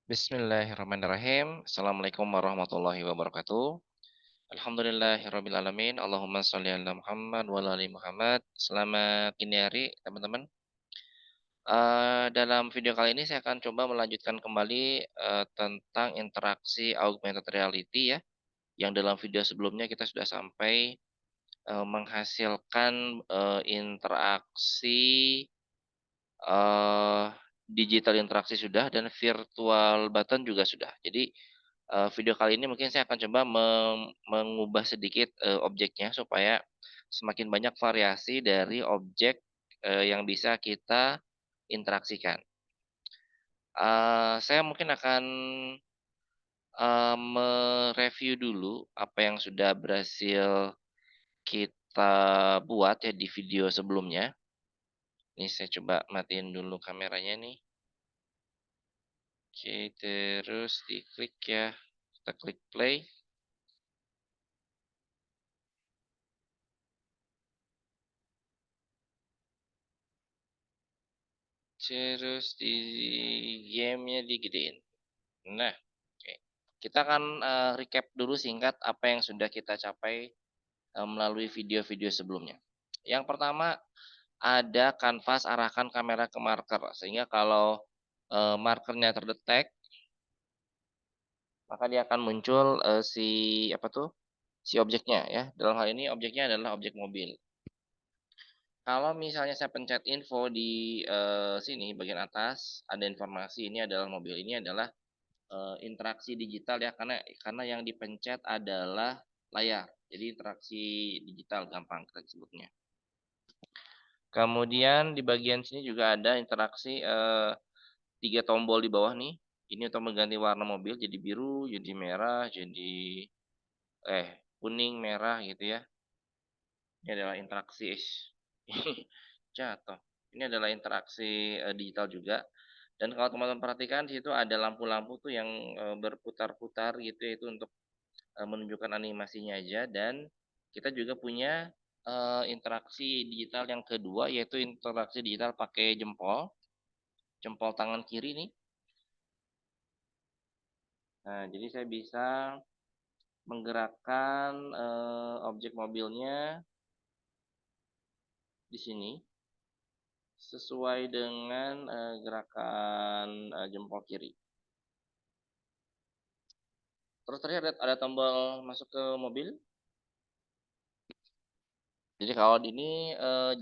Bismillahirrahmanirrahim. Assalamualaikum warahmatullahi wabarakatuh. Alhamdulillahirrabbilalamin. Allahumma sholli ala Muhammad wa ala ali Muhammad. Selamat dini hari, teman-teman. Dalam video kali ini saya akan coba melanjutkan kembali tentang interaksi augmented reality ya. Yang dalam video sebelumnya kita sudah sampai menghasilkan interaksi eh, digital interaksi sudah dan virtual button juga sudah. Jadi video kali ini mungkin saya akan coba mengubah sedikit, objeknya supaya semakin banyak variasi dari objek, yang bisa kita interaksikan. Saya mungkin akan, mereview dulu apa yang sudah berhasil kita buat ya di video sebelumnya. Ini saya coba matiin dulu kameranya nih. Oke, terus diklik ya, kita klik play. Terus di gamenya digedein. Nah, oke. Kita akan, recap dulu singkat apa yang sudah kita capai, melalui video-video sebelumnya. Yang pertama, ada kanvas arahkan kamera ke marker, sehingga kalau, markernya terdetek, maka dia akan muncul, si apa tuh, si objeknya ya. Dalam hal ini objeknya adalah objek mobil. Kalau misalnya saya pencet info di, sini bagian atas, ada informasi ini adalah mobil, ini adalah interaksi digital ya, karena yang dipencet adalah layar. Jadi interaksi digital gampang kita sebutnya. Kemudian di bagian sini juga ada interaksi, 3 tombol di bawah nih. Ini untuk mengganti warna mobil jadi biru, jadi merah, jadi kuning, merah gitu ya. Ini adalah interaksi jatuh. Ini adalah interaksi, digital juga. Dan kalau teman-teman perhatikan di situ ada lampu-lampu tuh yang, berputar-putar gitu ya, itu untuk menunjukkan animasinya aja. Dan kita juga punya, interaksi digital yang kedua, yaitu interaksi digital pakai jempol, jempol tangan kiri nih. Nah, jadi saya bisa menggerakkan, objek mobilnya di sini sesuai dengan, gerakan, jempol kiri. Terus tadi ada tombol masuk ke mobil. Jadi kalau ini,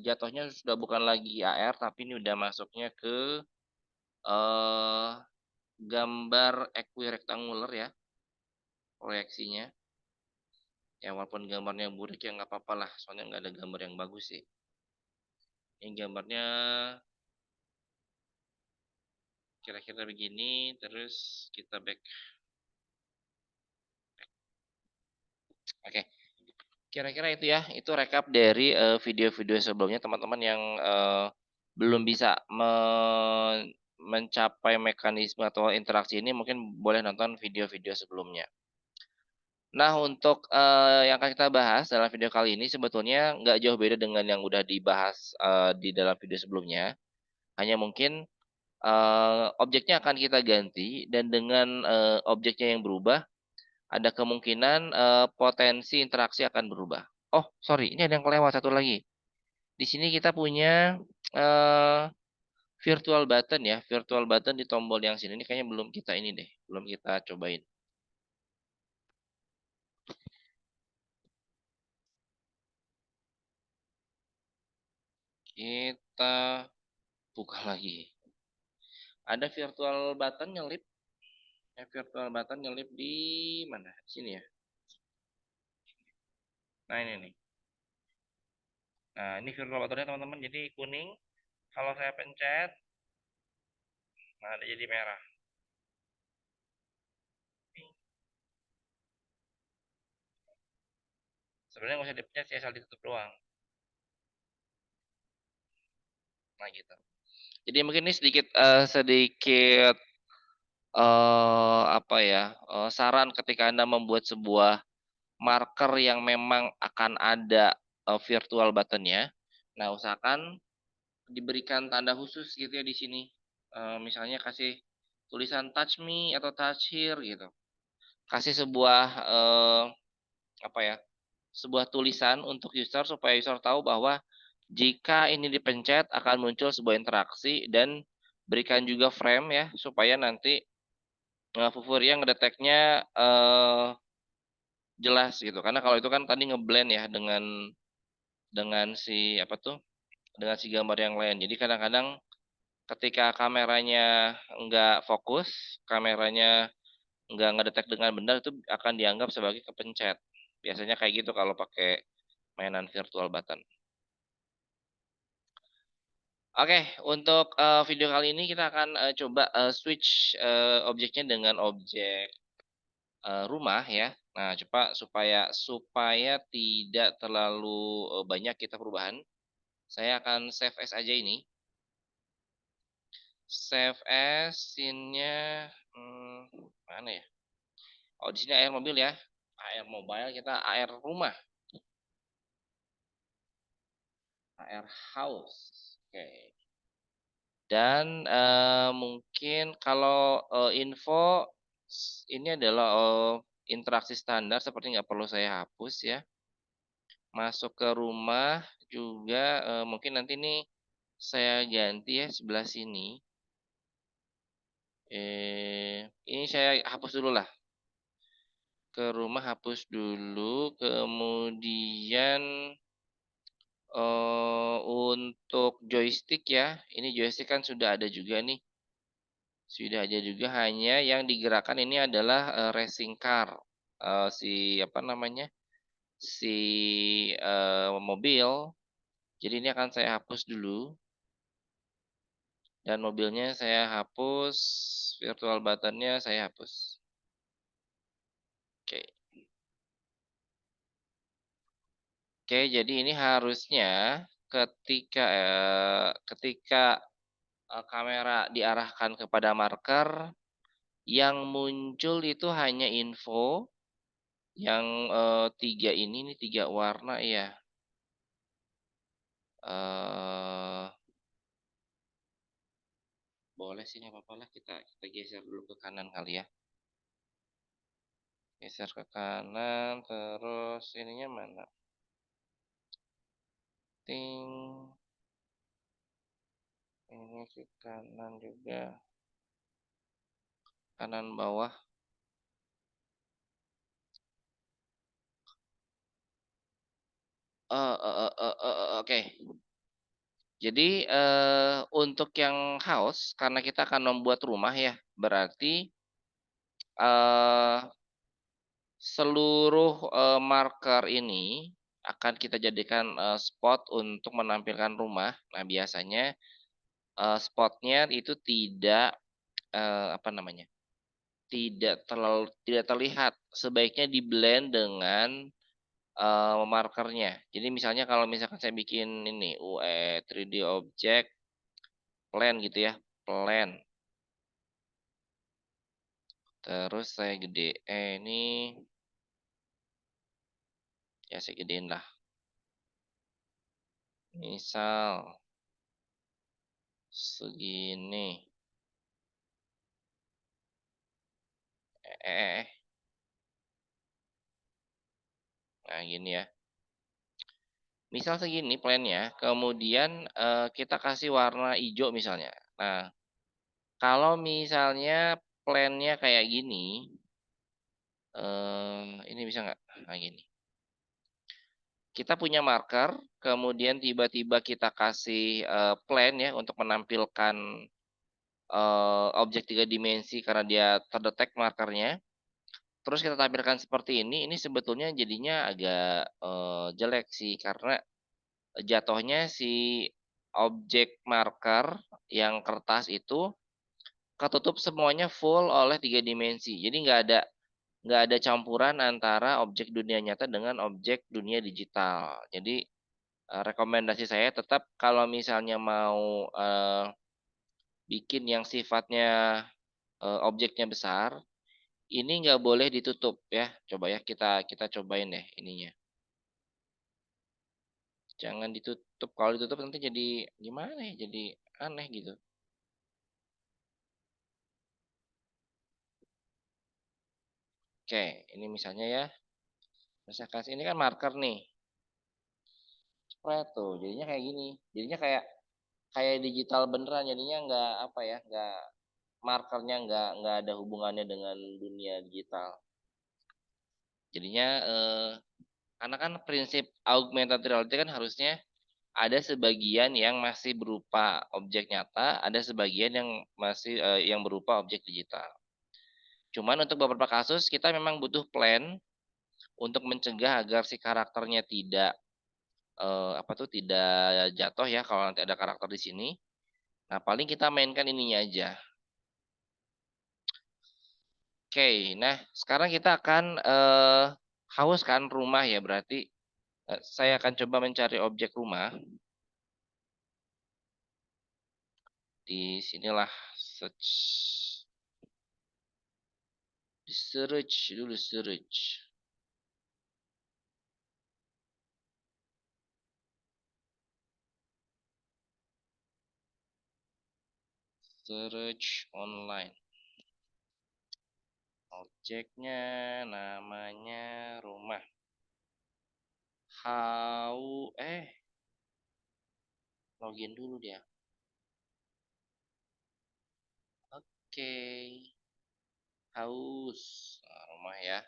jatuhnya sudah bukan lagi AR, tapi ini udah masuknya ke, eee, gambar equirectangular ya, proyeksinya. Ya walaupun gambarnya burik ya nggak apa lah, soalnya nggak ada gambar yang bagus sih. Ini gambarnya kira-kira begini, terus kita back. Oke, kira-kira itu ya, itu rekap dari, video-video sebelumnya teman-teman yang, belum bisa mencapai mekanisme atau interaksi ini mungkin boleh nonton video-video sebelumnya. Nah untuk, yang akan kita bahas dalam video kali ini sebetulnya nggak jauh beda dengan yang udah dibahas, di dalam video sebelumnya, hanya mungkin, objeknya akan kita ganti dan dengan, objeknya yang berubah, ada kemungkinan, potensi interaksi akan berubah. Oh sorry, ini ada yang kelewat satu lagi. Di sini kita punya, eee, virtual button ya, virtual button di tombol yang sini ini kayaknya belum kita ini deh, belum kita cobain. Kita buka lagi. Ada virtual button nyelip, virtual button nyelip di mana? Sini ya? Nah ini nih. Nah ini virtual buttonnya teman-teman, jadi kuning, kalau saya pencet, nah dia jadi merah. Sebenarnya nggak usah dipencet sih, asal ditutup doang. Nah gitu. Jadi mungkin ini sedikit, apa ya, saran ketika Anda membuat sebuah marker yang memang akan ada, virtual button-nya. Nah, usahakan diberikan tanda khusus gitu ya di sini. Misalnya kasih tulisan touch me atau touch here gitu. Kasih sebuah, apa ya, sebuah tulisan untuk user supaya user tahu bahwa jika ini dipencet akan muncul sebuah interaksi dan berikan juga frame ya supaya nanti, Vuforia ngedeteknya, jelas gitu. Karena kalau itu kan tadi ngeblend ya dengan si apa tuh, dengan si gambar yang lain. Jadi kadang-kadang ketika kameranya nggak fokus, kameranya nggak ngedetek dengan benar, itu akan dianggap sebagai kepencet. Biasanya kayak gitu kalau pakai mainan virtual button. Oke, untuk, video kali ini kita akan, coba, switch, objeknya dengan objek, rumah ya. Nah, coba supaya supaya tidak terlalu, banyak kita perubahan, saya akan save as aja ini. Save as scene-nya, mana ya? Oh, di sini AR mobil ya. AR mobile, kita AR rumah, AR house. Oke. Dan, mungkin kalau, info ini adalah, interaksi standar seperti nggak perlu saya hapus ya. Masuk ke rumah juga, mungkin nanti nih saya ganti ya sebelah sini. Ini saya hapus dulu lah. Ke rumah hapus dulu, kemudian, untuk joystick ya, ini joystick kan sudah ada juga nih. Sudah ada juga, hanya yang digerakkan ini adalah, racing car, si apa namanya, si, mobil. Jadi ini akan saya hapus dulu dan mobilnya saya hapus, virtual button-nya saya hapus. Oke. Oke, jadi ini harusnya ketika, kamera diarahkan kepada marker, yang muncul itu hanya info yang, 3 ini 3 warna ya. Eee, Boleh sih nggak apa-apa lah kita geser dulu ke kanan kali ya. Geser ke kanan terus ininya mana? Ting, ini ke kanan juga, kanan bawah. Oke. Jadi, untuk yang house karena kita akan membuat rumah ya, berarti, eee, seluruh, marker ini akan kita jadikan, spot untuk menampilkan rumah. Nah, biasanya, spotnya itu tidak, apa namanya, tidak terlihat, sebaiknya di-blend dengan, markernya. Jadi misalnya kalau misalkan saya bikin ini, UE 3D object, plan gitu ya, plan, terus saya ini, ya saya gedein lah, misal segini, eh, nah gini ya. Misal segini plan-nya, kemudian, kita kasih warna hijau misalnya. Nah, kalau misalnya plan-nya kayak gini, ini bisa nggak? Nah gini, kita punya marker, kemudian tiba-tiba kita kasih, plan ya untuk menampilkan, objek 3 dimensi karena dia terdetek markernya, terus kita tampilkan seperti ini sebetulnya jadinya agak, jelek sih karena jatuhnya si objek marker yang kertas itu ketutup semuanya full oleh 3 dimensi. Jadi nggak ada campuran antara objek dunia nyata dengan objek dunia digital. Jadi, rekomendasi saya tetap kalau misalnya mau, bikin yang sifatnya, objeknya besar, ini nggak boleh ditutup ya. Coba ya kita kita cobain deh ininya. Jangan ditutup, kalau ditutup nanti jadi gimana ya, jadi aneh gitu. Oke, ini misalnya ya, misalkan ini kan marker nih. Spread tuh, jadinya kayak gini. Jadinya kayak kayak digital beneran, jadinya nggak apa ya, nggak markernya nggak ada hubungannya dengan dunia digital. Jadinya karena kan prinsip augmented reality kan harusnya ada sebagian yang masih berupa objek nyata, ada sebagian yang masih yang berupa objek digital. Cuman untuk beberapa kasus kita memang butuh plan untuk mencegah agar si karakternya tidak apa tuh tidak jatuh ya kalau nanti ada karakter di sini. Nah, paling kita mainkan ininya aja. Oke, nah sekarang kita akan haus kan rumah ya berarti saya akan coba mencari objek rumah. Di sinilah search. Di search dulu search. Search online. Objeknya namanya rumah. How login dulu dia. Oke. Haus. Nah, rumah ya.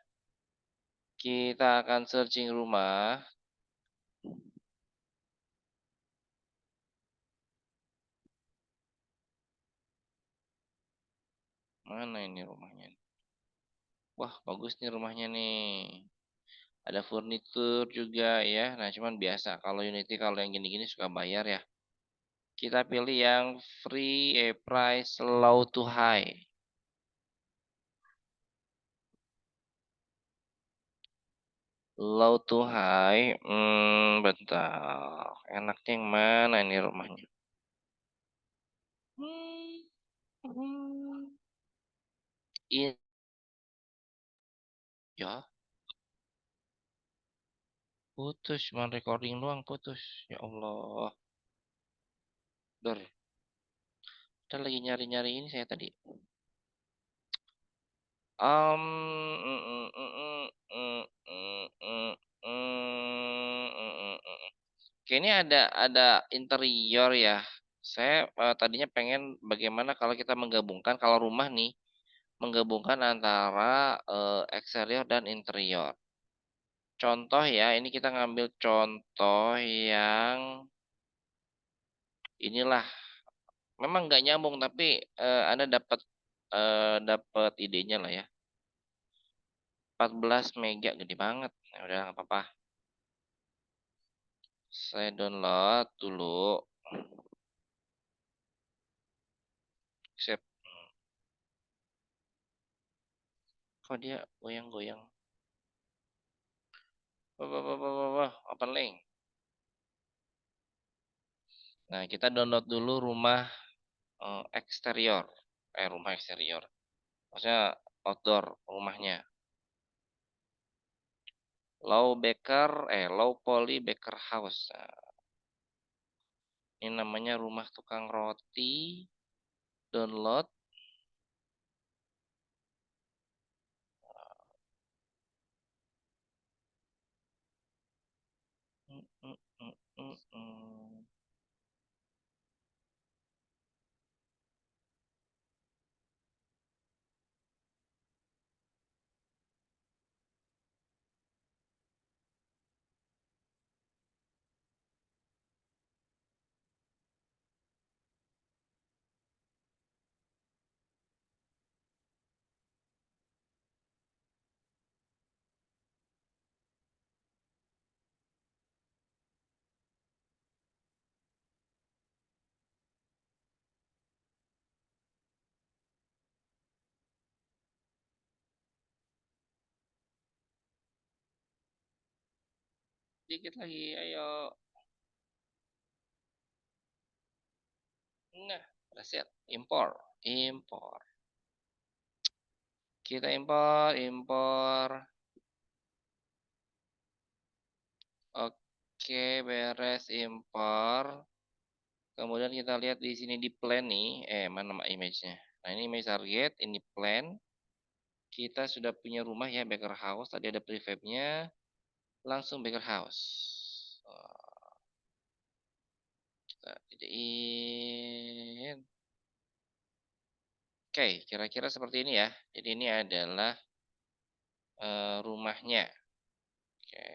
Kita akan searching rumah. Mana ini rumahnya? Wah, bagus nih rumahnya nih. Ada furnitur juga ya. Nah, cuman biasa kalau Unity kalau yang gini-gini suka bayar ya. Kita pilih yang free price low to high. Low to high. Bentar. Enaknya yang mana ini rumahnya? Ini ya putus, cuma recording doang putus. Ya Allah. Dor. Kita lagi nyari-nyari ini saya tadi. Um, mm, mm, mm, mm, mm, mm, mm, Oke, ini ada interior ya. Saya tadinya pengen bagaimana kalau kita menggabungkan kalau rumah nih menggabungkan antara eksterior dan interior. Contoh ya, ini kita ngambil contoh yang inilah. Memang nggak nyambung tapi Anda dapat idenya lah ya. 14 mega gede banget. Ya udah nggak apa-apa. Saya download dulu. Sip. Kok dia goyang-goyang? Wah, wah, wah, wah, wah, wah. Open link. Nah, kita download dulu rumah eksterior. Rumah eksterior. Maksudnya outdoor rumahnya. Low poly baker house. Nah, ini namanya rumah tukang roti. Download. Mm, mm, mm, mm, mm. Dikit lagi, ayo. Nah, reset. Impor. Impor. Kita impor, impor. Oke, beres impor. Kemudian kita lihat di sini di plan nih. Mana image-nya? Nah, ini image target, ini plan. Kita sudah punya rumah ya, Baker House. Tadi ada prefabnya, langsung Baker House. Kita gedein. Oke, kira-kira seperti ini ya. Jadi ini adalah rumahnya. Oke.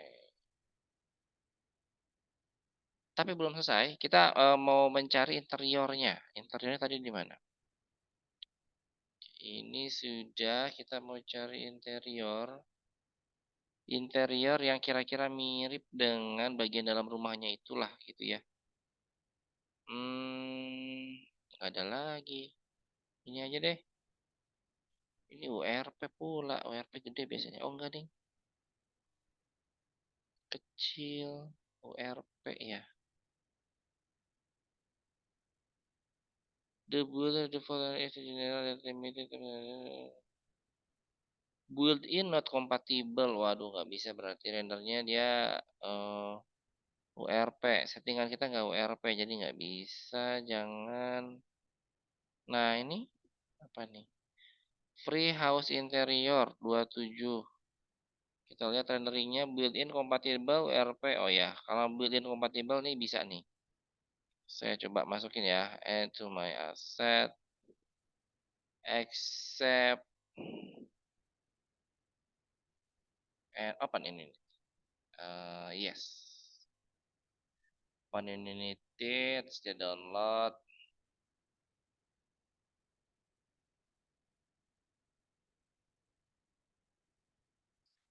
Tapi belum selesai. Kita mau mencari interiornya. Interiornya tadi di mana? Ini sudah kita mau cari interior. Interior yang kira-kira mirip dengan bagian dalam rumahnya itulah gitu ya. Nggak ada lagi. Ini aja deh. Ini URP pula. URP gede biasanya. Oh enggak ding. Kecil. URP ya. The builder the following is general that limited built-in not compatible. Waduh, nggak bisa berarti rendernya dia URP. Settingan kita nggak URP, jadi nggak bisa. Jangan. Nah ini apa nih? Free house interior 27. Kita lihat renderingnya built-in compatible URP. Oh ya, kalau built-in compatible nih bisa nih. Saya coba masukin ya. Add to my asset. Accept. And open ini. Yes. Open ini. Terus dia download.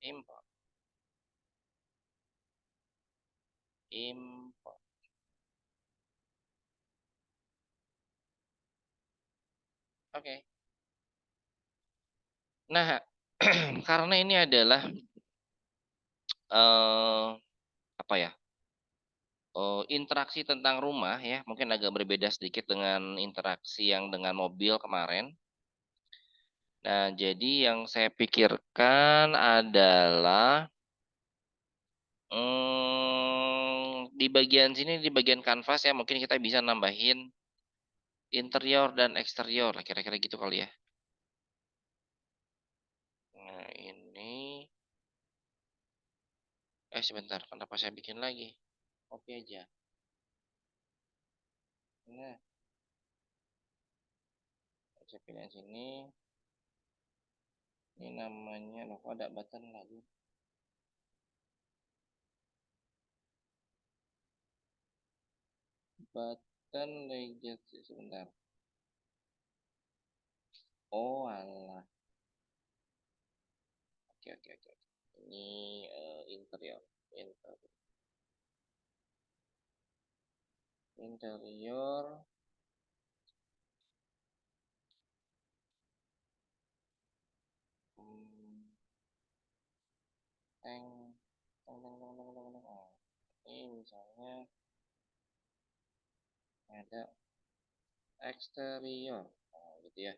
Import. Import. Oke. Nah, karena ini adalah apa ya? Interaksi tentang rumah ya, mungkin agak berbeda sedikit dengan interaksi yang dengan mobil kemarin. Nah, jadi yang saya pikirkan adalah di bagian sini, di bagian kanvas ya, mungkin kita bisa nambahin interior dan eksterior, kira-kira gitu kali ya. Nah, ini sebentar, kenapa saya bikin lagi? Oke aja. Nah, saya pilih yang sini. Ini namanya, loh kok ada button lagi? Button legacy, sebentar. Oh alah. Oke oke oke. Ini interior. Interior. Interior. Teng, teng, teng, teng, teng, teng, teng. Oh, ini misalnya ada eksterior. Oh, gitu ya.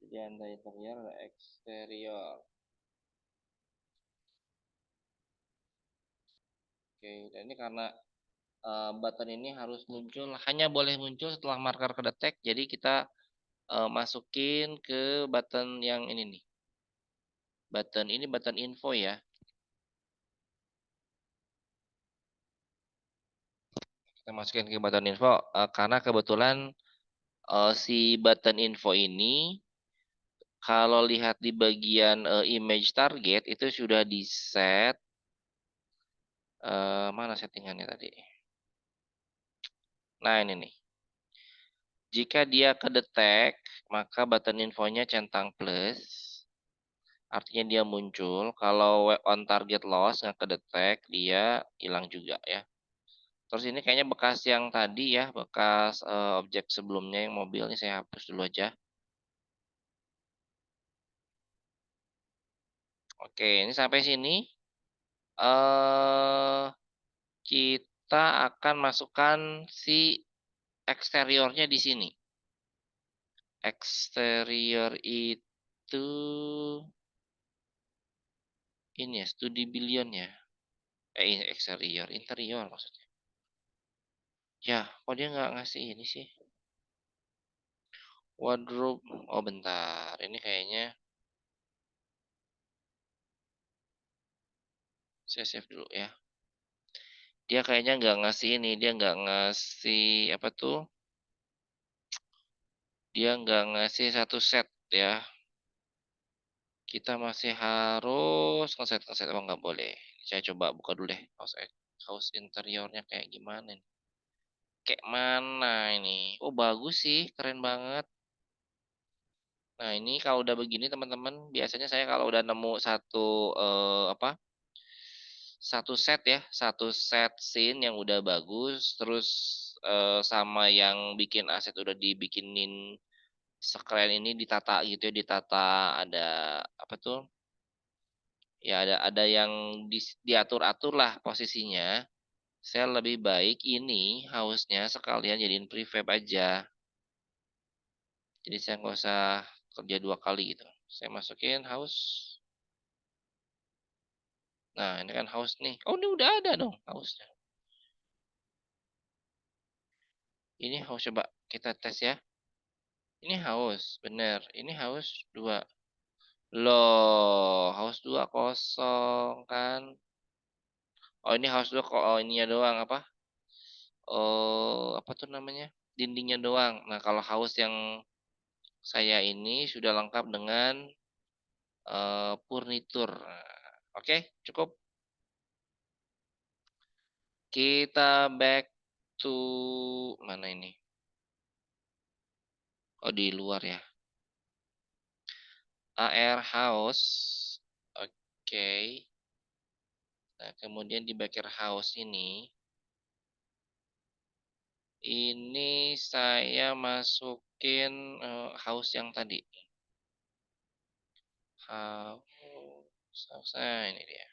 Jadi ada interior, ada eksterior. Oke, dan ini karena button ini harus muncul, hanya boleh muncul setelah marker kedetek. Jadi kita masukin ke button yang ini nih. Button ini button info ya. Kita masukin ke button info karena kebetulan si button info ini kalau lihat di bagian image target itu sudah di set mana settingannya tadi. Nah ini nih. Jika dia kedetek, maka button infonya centang plus. Artinya dia muncul. Kalau on target loss nggak kedetek, dia hilang juga ya. Terus ini kayaknya bekas yang tadi ya, bekas objek sebelumnya yang mobil ini saya hapus dulu aja. Oke, ini sampai sini. eh Kita akan masukkan si eksteriornya di sini. Eksterior itu ini ya, studi billion ya. Eksterior, interior maksudnya. Ya, kok dia nggak ngasih ini sih? Wardrobe. Oh, bentar. Ini kayaknya Saya save dulu ya. Dia kayaknya nggak ngasih ini, dia nggak ngasih apa tuh, dia nggak ngasih satu set ya. Kita masih harus ngeset-ngeset, oh nggak boleh. Saya coba buka dulu deh, house interiornya kayak gimana nih. Kayak mana ini? Oh bagus sih, keren banget. Nah ini kalau udah begini teman-teman, biasanya saya kalau udah nemu satu apa? Satu set ya, satu set scene yang udah bagus, terus sama yang bikin aset udah dibikinin sekeren ini, ditata gitu ya, ditata ada apa tuh? Ya ada yang diatur-atur lah posisinya. Saya lebih baik ini hausnya sekalian jadiin prefab aja. Jadi saya nggak usah kerja dua kali gitu. Saya masukin haus. Nah ini kan haus nih. Oh ini udah ada dong hausnya. Ini haus, coba kita tes ya. Ini haus, bener. Ini haus 2. Loh, haus 2 kosong kan. Oh ini haus 2 kok, oh ininya doang apa? Oh, apa tuh namanya? Dindingnya doang. Nah, kalau haus yang saya ini sudah lengkap dengan furnitur. Nah, oke, cukup. Kita back to mana ini? Oh, di luar ya. AR house. Oke. Nah, kemudian di backer house ini saya masukin house yang tadi. House, nah ini dia.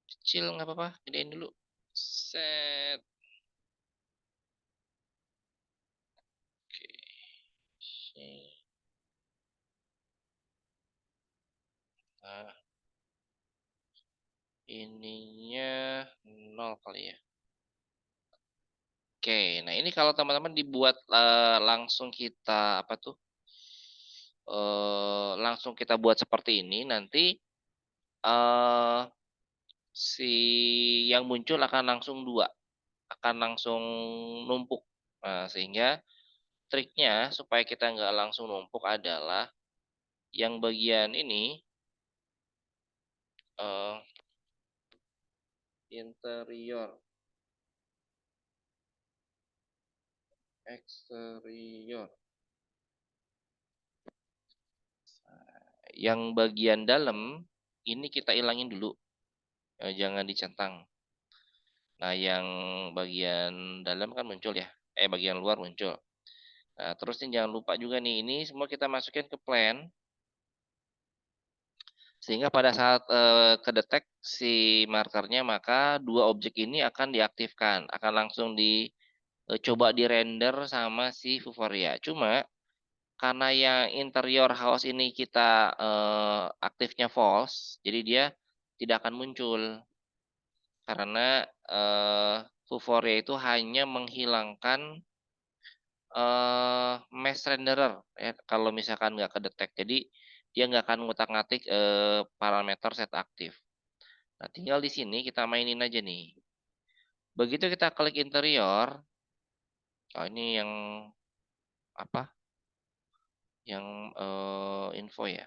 Kecil nggak apa-apa, gedein dulu. Set. Oke. Nah, ininya 0 kali ya. Oke, nah ini kalau teman-teman dibuat langsung kita apa tuh? Langsung kita buat seperti ini, nanti eh si yang muncul akan langsung dua, akan langsung numpuk. Nah, sehingga triknya supaya kita nggak langsung numpuk adalah yang bagian ini eh interior, eksterior. Yang bagian dalam ini kita ilangin dulu, jangan dicentang. Nah, yang bagian dalam kan muncul ya, bagian luar muncul. Nah, terus ini jangan lupa juga nih, ini semua kita masukin ke plan, sehingga pada saat kedetek si markernya, maka dua objek ini akan diaktifkan, akan langsung coba di render sama si Vuforia. Cuma karena yang interior house ini kita aktifnya false, jadi dia tidak akan muncul karena Vuforia itu hanya menghilangkan mesh renderer ya kalau misalkan nggak kedetek. Jadi dia nggak akan ngutak-ngatik parameter set aktif. Nah, tinggal di sini kita mainin aja nih. Begitu kita klik interior, oh ini yang apa? Yang info ya.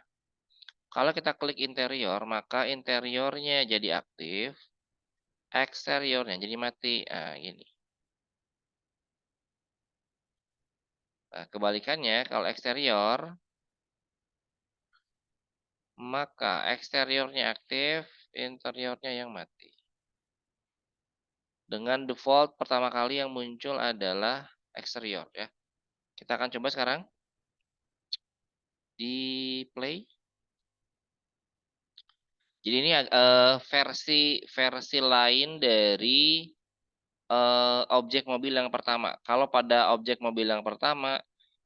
Kalau kita klik interior, maka interiornya jadi aktif, eksteriornya jadi mati. Nah, gini. Nah, kebalikannya, kalau eksterior, maka eksteriornya aktif, interiornya yang mati. Dengan default pertama kali yang muncul adalah eksterior ya. Kita akan coba sekarang di play. Jadi ini versi versi lain dari objek mobil yang pertama. Kalau pada objek mobil yang pertama,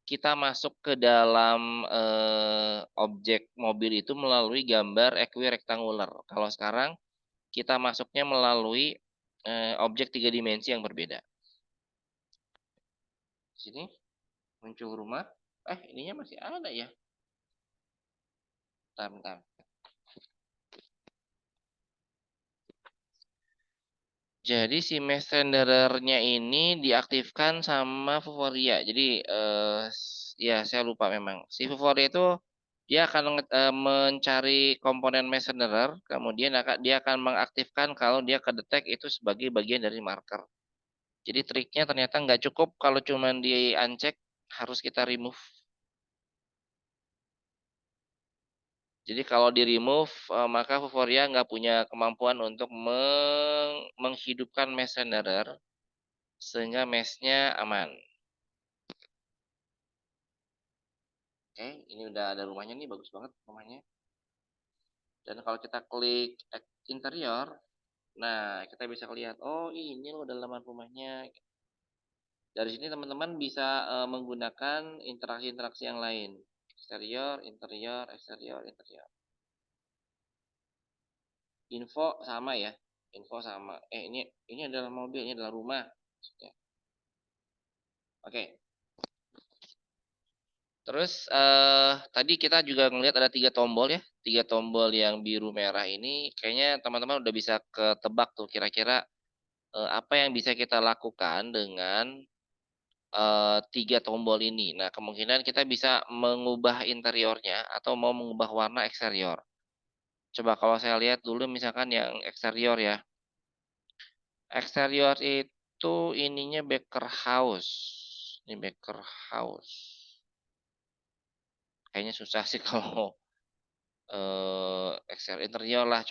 kita masuk ke dalam objek mobil itu melalui gambar equirectangular. Kalau sekarang kita masuknya melalui objek 3 dimensi yang berbeda. Sini muncul rumah. Ininya masih ada ya. Bentar, bentar. Jadi si mesh renderer-nya ini diaktifkan sama Vuforia. Jadi ya saya lupa memang. Si Vuforia itu dia akan mencari komponen mesh renderer, kemudian dia akan mengaktifkan kalau dia kedetek itu sebagai bagian dari marker. Jadi triknya ternyata nggak cukup kalau cuma di uncheck, harus kita remove. Jadi kalau di remove, maka Vuforia nggak punya kemampuan untuk menghidupkan mesh renderer sehingga mesh-nya aman. Oke, ini udah ada rumahnya nih, bagus banget rumahnya. Dan kalau kita klik interior, nah kita bisa lihat, oh ini loh dalaman rumahnya. Dari sini teman-teman bisa menggunakan interaksi-interaksi yang lain. Eksterior, interior, eksterior, interior. Info sama ya, info sama. Ini adalah mobil, ini adalah rumah. Oke. Terus tadi kita juga ngelihat ada 3 tombol ya, 3 tombol yang biru merah ini kayaknya teman-teman udah bisa ketebak tuh kira-kira apa yang bisa kita lakukan dengan 3 tombol ini. Nah, kemungkinan kita bisa mengubah interiornya atau mau mengubah warna eksterior. Coba kalau saya lihat dulu misalkan yang eksterior ya. Eksterior itu ininya Baker House. Ini Baker House. Kayaknya susah sih kalau eksterior interior lah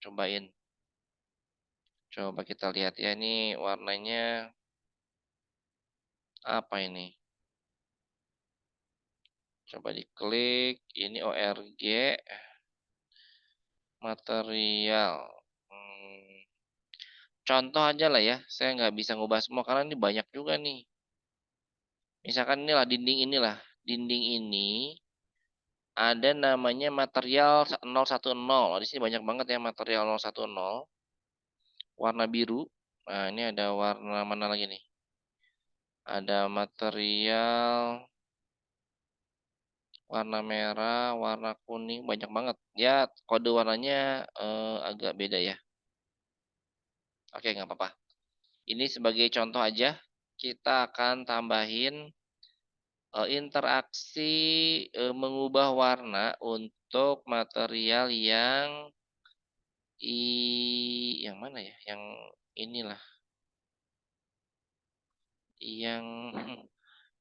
cobain. Coba kita lihat ya ini warnanya apa ini? Coba diklik, ini ORG material. Contoh aja lah ya, saya nggak bisa ngubah semua karena ini banyak juga nih. Misalkan inilah dinding ini ada namanya material 010. Di sini banyak banget ya material 010, warna biru. Nah, ini ada warna mana lagi nih? Ada material warna merah, warna kuning, banyak banget. Ya, kode warnanya agak beda ya. Oke, nggak apa-apa. Ini sebagai contoh aja, kita akan tambahin interaksi mengubah warna untuk material yang mana ya? Yang inilah, yang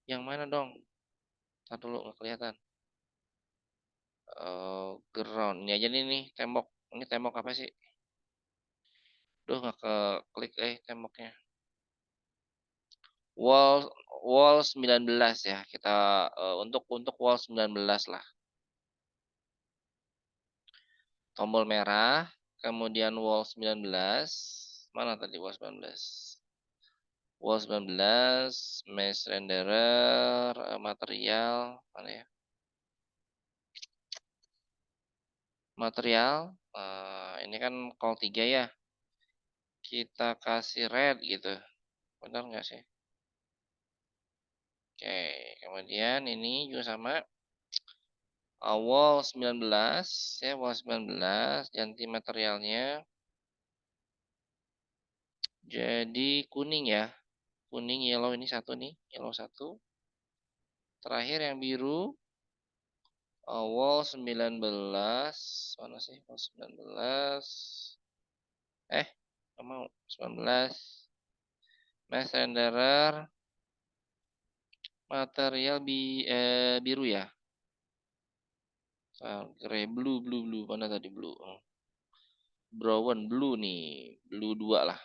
yang mana dong? Ntar dulu nggak kelihatan. Ground. Ini aja nih tembok. Ini tembok apa sih? Duh nggak ke klik temboknya. Wall wall 19 ya. Kita untuk wall 19 lah. Tombol merah, kemudian wall 19. Mana tadi wall 19? Wall 19, mesh renderer, material, mana ya? Material, ini kan call 3 ya. Kita kasih red gitu. Benar nggak sih? Oke, kemudian ini juga sama. Wall 19 ya, wall 19 ganti materialnya jadi kuning ya. Kuning yellow ini satu nih, yellow satu. Terakhir yang biru wall 19. Mana sih wall 19? Nggak mau 19. Mesh renderer material biru ya. Grey blue mana tadi blue? Brown blue nih, blue 2 lah.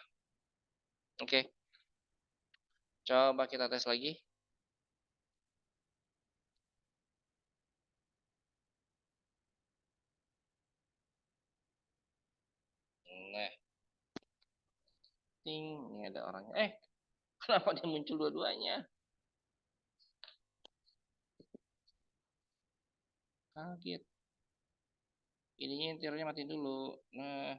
Oke. Coba kita tes lagi. Nah, ting, ini ada orangnya. Kenapa dia muncul dua-duanya? Kaget. Ininya interiornya mati dulu. Nah,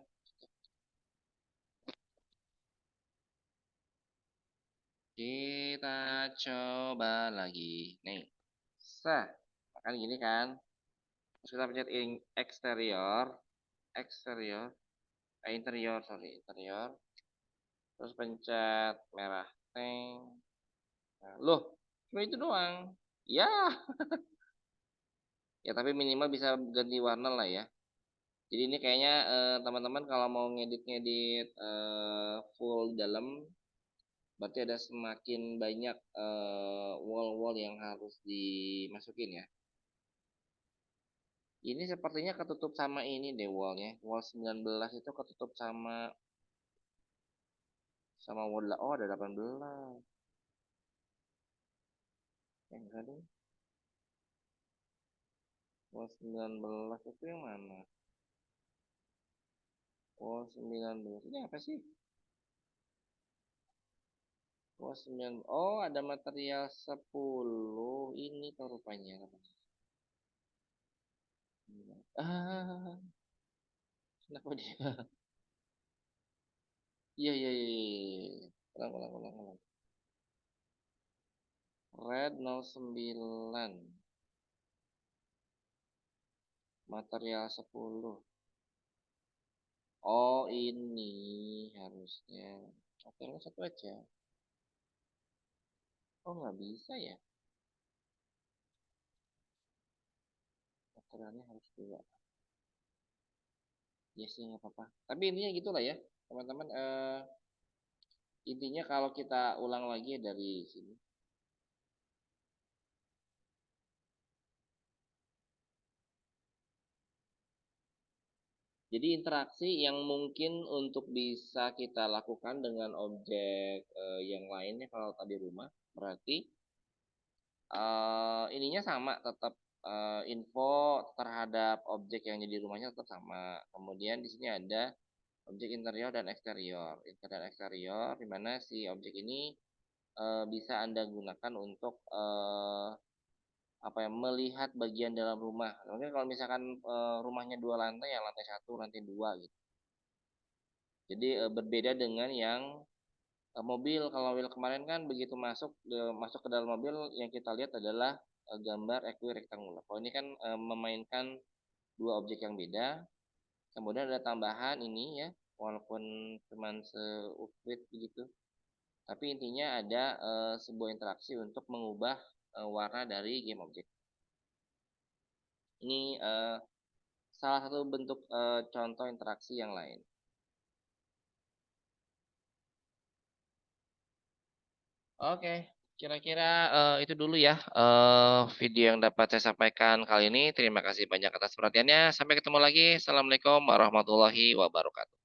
kita coba lagi. Nih. Sah. Akan gini kan. Terus kita pencet eksterior. Eksterior. Interior, sorry. Interior. terus pencet merah, teng. Nah, loh, cuma itu doang. Ya, ya tapi minimal bisa ganti warna lah ya. Jadi ini kayaknya, teman-teman kalau mau ngedit-ngedit, full dalam, berarti ada semakin banyak, wall-wall yang harus dimasukin ya. Ini sepertinya ketutup sama ini deh wall-nya, wall 19 itu ketutup sama wall oh ada 18. Enggak deh, wall 19 itu yang mana? Wall 19 ini apa sih? Wall 9 oh ada material 10 ini tuh rupanya. Ah, kenapa dia? Iya iya iya iya iya, iya. Ulang ulang ulang ulang. Red 09, material 10. Oh ini harusnya. Oke lu satu aja. Oh nggak bisa ya? Materialnya harus dua. Ya sih nggak apa-apa. Tapi intinya gitulah ya teman-teman. Intinya kalau kita ulang lagi dari sini. Jadi interaksi yang mungkin untuk bisa kita lakukan dengan objek yang lainnya kalau tadi rumah, berarti ininya sama tetap, info terhadap objek yang jadi rumahnya tetap sama. Kemudian di sini ada objek interior dan eksterior. Interior dan eksterior di mana si objek ini, bisa Anda gunakan untuk, apa ya, melihat bagian dalam rumah. Mungkin kalau misalkan, rumahnya 2 lantai, ya lantai 1, lantai 2 gitu. Jadi, berbeda dengan yang, mobil. Kalau mobil kemarin kan begitu masuk ke dalam mobil yang kita lihat adalah, gambar equirectangular. Kalau ini kan, memainkan 2 objek yang beda, kemudian ada tambahan ini ya, walaupun cuman seuprit begitu, tapi intinya ada, sebuah interaksi untuk mengubah, warna dari game objek. Ini, salah satu bentuk, contoh interaksi yang lain. Oke, kira-kira, itu dulu ya, video yang dapat saya sampaikan kali ini. Terima kasih banyak atas perhatiannya. Sampai ketemu lagi. Assalamualaikum warahmatullahi wabarakatuh.